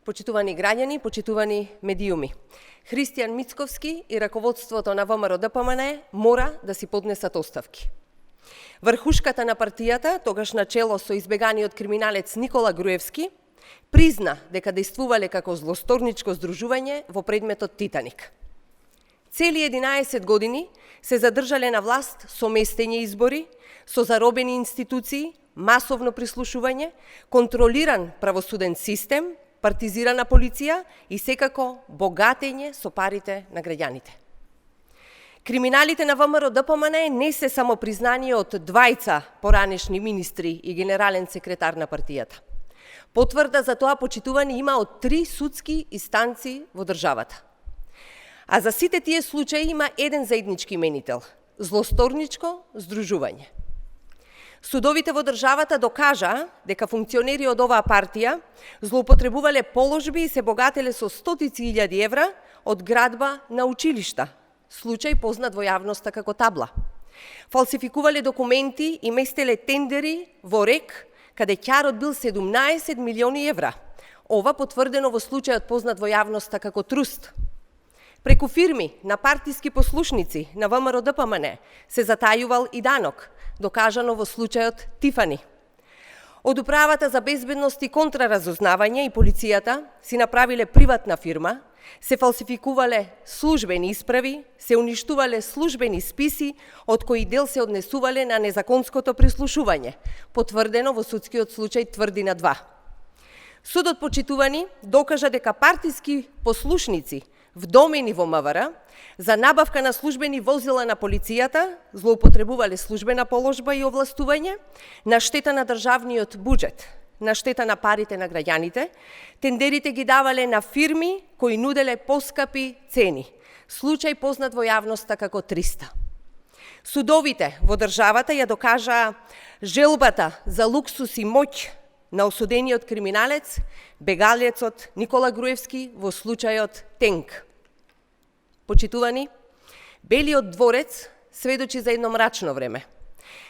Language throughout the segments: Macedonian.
Почитувани граѓани, почитувани медиуми. Христијан Мицковски и раководството на ВМРО-ДПМН мора да си поднесат оставки. Врхушката на партијата, тогаш на чело со избеганиот криминалец Никола Груевски, призна дека действувале како злосторничко здружување во предметот Титаник. Цели 11 години се задржале на власт со местење избори, со заробени институции, масовно прислушување, контролиран правосуден систем, партизирана полиција и секако богатење со парите на граѓаните. Криминалите на ВМРО-ДПМН не се само признани од двајца поранешни министри и генерален секретар на партијата. Потврда за тоа почитувани има од 3 судски инстанции во државата. А за сите тие случаи има еден заеднички именител – злосторничко здружување. Судовите во државата докажаа дека функционери од оваа партија злоупотребувале положби и се богателе со стотици илјади евра од градба на училишта, случај познат во јавноста како Табла. Фалсификувале документи и местеле тендери во РЕК, каде ќарот бил 17 милиони евра. Ова потврдено во случајот познат во јавноста како Труст. Преку фирми на партиски послушници на ВМРО-ДПМН се затајувал и данок, докажано во случајот Тифани. Од Управата за безбедност и контраразузнавање и полицијата си направиле приватна фирма, се фалсификувале службени исправи, се уништувале службени списи, од кои дел се однесувале на незаконското прислушување, потврдено во судскиот случај Тврдина 2. Судот почитувани докажа дека партиски послушници вдомени во МВР за набавка на службени возила на полицијата злоупотребувале службена положба и овластување на штета на државниот буџет, на штета на парите на граѓаните, тендерите ги давале на фирми кои нуделе поскапи цени, случај познат во јавноста како 300. Судовите во државата ја докажаа желбата за луксус и моќ на осудениот криминалец, бегалецот Никола Груевски во случајот Тенк. Почитувани, Белиот дворец сведочи за едно мрачно време,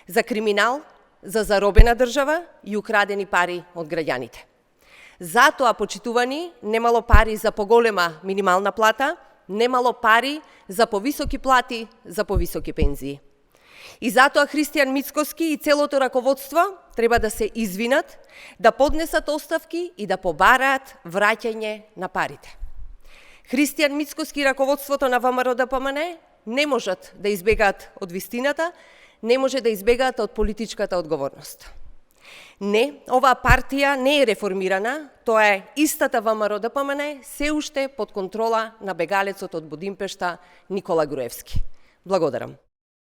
за криминал, за заробена држава и украдени пари од граѓаните. Затоа, почитувани, немало пари за поголема минимална плата, немало пари за повисоки плати, за повисоки пензии. И затоа Христијан Мицковски и целото раководство треба да се извинат, да поднесат оставки и да побараат враќање на парите. Христијан Мицковски и раководството на ВМРО-ДПМН не можат да избегаат од вистината, не може да избегаат од политичката одговорност. Не, оваа партија не е реформирана, тоа е истата ВМРО-ДПМН се уште под контрола на бегалецот од Будимпешта Никола Груевски. Благодарам.